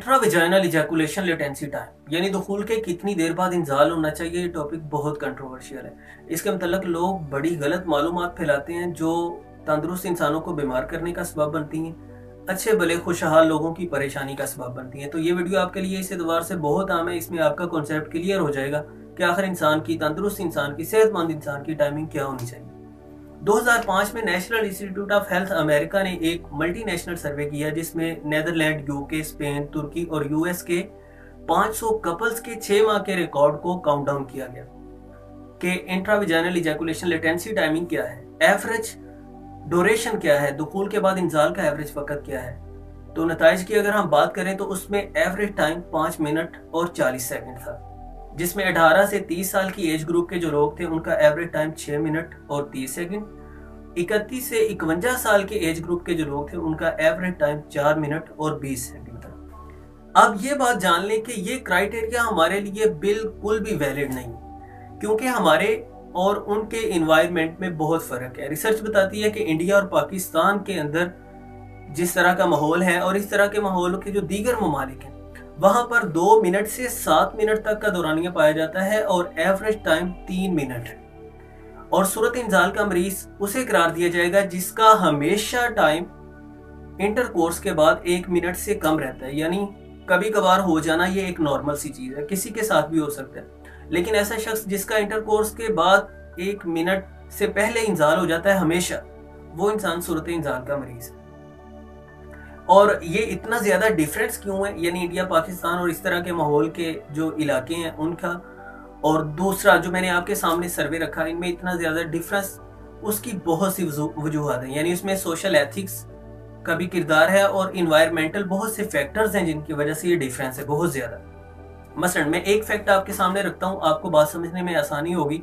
इंट्रावेजाइनल ejaculation latency time यानी दुखूल के कितनी देर बाद इंजाल होना चाहिए। ये टॉपिक बहुत कंट्रोवर्शियल है। इसके मतलब लोग बड़ी गलत मालूमात फैलाते हैं जो तंदुरुस्त इंसानों को बीमार करने का सबब बनती हैं, अच्छे भले खुशहाल लोगों की परेशानी का सबब बनती हैं। तो ये वीडियो आपके लिए इस एतबार से बहुत आम है। इसमें आपका कॉन्सेप्ट क्लियर हो जाएगा कि आखिर इंसान की, तंदुरुस्त इंसान की, सेहतमंद इंसान की टाइमिंग क्या होनी चाहिए। 2005 में national institute of health America ने एक मल्टीनेशनल सर्वे किया जिसमें नेदरलैंड, यूके, स्पेन, तुर्की और यूएस के 500 कपल्स के 6 माह के रिकॉर्ड को काउंट डाउन किया गया कि इंट्रावेजाइनल इजैकुलेशन लेटेंसी टाइमिंग क्या है, एवरेज ड्यूरेशन क्या है, दुखूल के बाद इंजाल का एवरेज वक्त क्या है। तो नताइज की अगर हम बात करें तो उसमें एवरेज टाइम 5 मिनट और 40 सेकंड था, जिसमें 18 से 30 साल की एज ग्रुप के जो लोग थे उनका एवरेज टाइम 6 मिनट और 30 सेकंड। 31 से 51 साल के एज ग्रुप के जो लोग थे उनका एवरेज टाइम 4 मिनट और 20 सेकंड था। अब ये बात जान लें कि ये क्राइटेरिया हमारे लिए बिल्कुल भी वैलिड नहीं, क्योंकि हमारे और उनके इन्वायरमेंट में बहुत फर्क है। रिसर्च बताती है कि इंडिया और पाकिस्तान के अंदर जिस तरह का माहौल है और इस तरह के माहौल के जो दीगर ममालिक हैं वहां पर 2 मिनट से 7 मिनट तक का दौरानिया पाया जाता है और एवरेज टाइम 3 मिनट है। और सूरत इंजाल का मरीज उसे करार दिया जाएगा जिसका हमेशा टाइम इंटरकोर्स के बाद 1 मिनट से कम रहता है। यानी कभी कभार हो जाना ये एक नॉर्मल सी चीज है, किसी के साथ भी हो सकता है, लेकिन ऐसा शख्स जिसका इंटरकोर्स के बाद 1 मिनट से पहले इंजाल हो जाता है हमेशा, वो इंसान सूरत इंजाल का मरीज है। और ये इतना ज्यादा डिफरेंस क्यों है, यानी इंडिया, पाकिस्तान और इस तरह के माहौल के जो इलाके हैं उनका, और दूसरा जो मैंने आपके सामने सर्वे रखा, इनमें इतना ज्यादा डिफरेंस, उसकी बहुत सी वजूहत हैं। यानी उसमें सोशल एथिक्स का भी किरदार है और इन्वायरमेंटल बहुत से फैक्टर्स हैं जिनकी वजह से ये डिफरेंस है बहुत ज्यादा। मसलन मैं एक फैक्ट आपके सामने रखता हूँ, आपको बात समझने में आसानी होगी।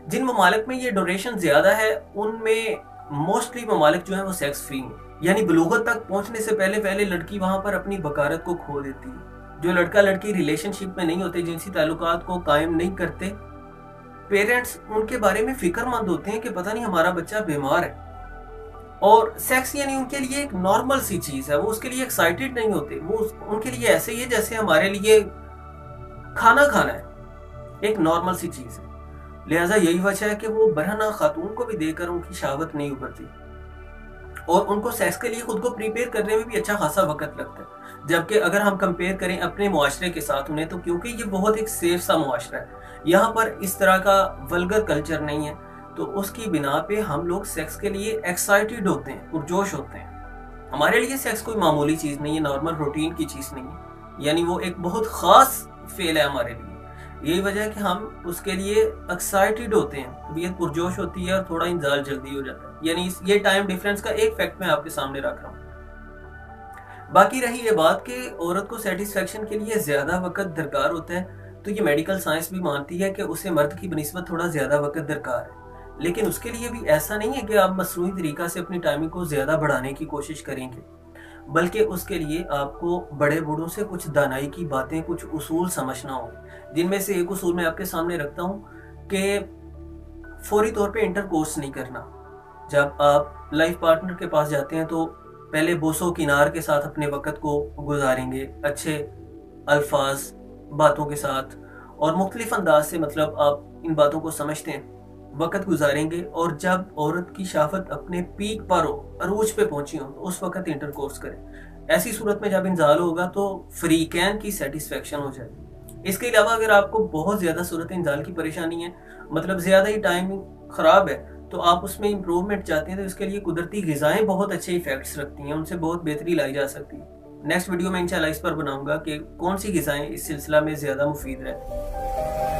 जिन ममालिक में ये ड्यूरेशन ज्यादा है उनमें मोस्टली ममालिक जो है वो सेक्स फ्री हैं, यानी बलूगत तक पहुंचने से पहले पहले लड़की वहां पर अपनी बकारत को खो देती है। जो लड़का लड़की रिलेशनशिप में नहीं होते, जिनसी ताल्लुकात को कायम नहीं करते, पेरेंट्स उनके बारे में फिक्रमंद होते हैं कि पता नहीं हमारा बच्चा बीमार है, और सेक्स यानी उनके लिए एक नॉर्मल सी चीज है। वो उसके लिए एक्साइटेड नहीं होते, वो उनके लिए ऐसे ही है जैसे हमारे लिए खाना खाना है, एक नॉर्मल सी चीज है। लिहाजा यही वजह है कि वो बरहना खातून को भी देकर उनकी शहावत नहीं उभरती और उनको सेक्स के लिए खुद को प्रिपेयर करने में भी अच्छा खासा वक्त लगता है। जबकि अगर हम कंपेयर करें अपने मुआशरे के साथ उन्हें, तो क्योंकि ये बहुत एक सेफ सा मुआशरा है, यहाँ पर इस तरह का वल्गर कल्चर नहीं है, तो उसकी बिना पे हम लोग सेक्स के लिए एक्साइटेड होते हैं, पुरजोश होते हैं। हमारे लिए सेक्स कोई मामूली चीज नहीं है, नॉर्मल रूटीन की चीज नहीं है, यानी वो एक बहुत खास फेल है हमारे लिए। यही वजह है कि हम उसके लिए एक्साइटेड होते हैं, तबीयत पुरजोश होती है और थोड़ा इंजाल जल्दी हो जाता है। यानी ये टाइम डिफरेंस का एक फैक्ट मैं आपके सामने रख रहा हूँ। बाकी रही ये बात कि औरत को सेटिस्फेक्शन के लिए ज्यादा वक्त दरकार होता है, तो ये मेडिकल साइंस भी मानती है कि उसे मर्द की बनिस्बत थोड़ा ज्यादा वक्त दरकार है। लेकिन उसके लिए भी ऐसा नहीं है कि आप मसनूई तरीका से अपनी टाइमिंग को ज्यादा बढ़ाने की कोशिश करेंगे, बल्कि उसके लिए आपको बड़े बूढ़ों से कुछ दानाई की बातें, कुछ उसूल समझना होगा, जिनमें से एक उसूल मैं आपके सामने रखता हूँ कि फौरी तौर पे इंटरकोर्स नहीं करना। जब आप लाइफ पार्टनर के पास जाते हैं तो पहले बोसो किनार के साथ अपने वक्त को गुजारेंगे, अच्छे अल्फाज बातों के साथ और मुख्तलिफ अंदाज से, मतलब आप इन बातों को समझते हैं, वक्त गुजारेंगे। और जब औरत की शाफत अपने पीक पर हो, अरूज पे पहुंची हो, तो उस वक्त इंटरकोर्स करें। ऐसी सूरत में जब इंजाल होगा तो फ्रीकैन की सेटिस्फेक्शन हो जाएगी। इसके अलावा अगर आपको बहुत ज्यादा सूरत इंजाल की परेशानी है, मतलब ज्यादा ही टाइमिंग खराब है, तो आप उसमें इंप्रूवमेंट चाहते हैं, तो इसके लिए कुदरती ग़िज़ाएं बहुत अच्छे इफेक्ट्स रखती हैं, उनसे बहुत बेहतरी लाई जा सकती है। नेक्स्ट वीडियो में इंशाल्लाह इस पर बनाऊंगा कि कौन सी ग़िज़ाएं इस सिलसिला में ज्यादा मुफीद रहती हैं।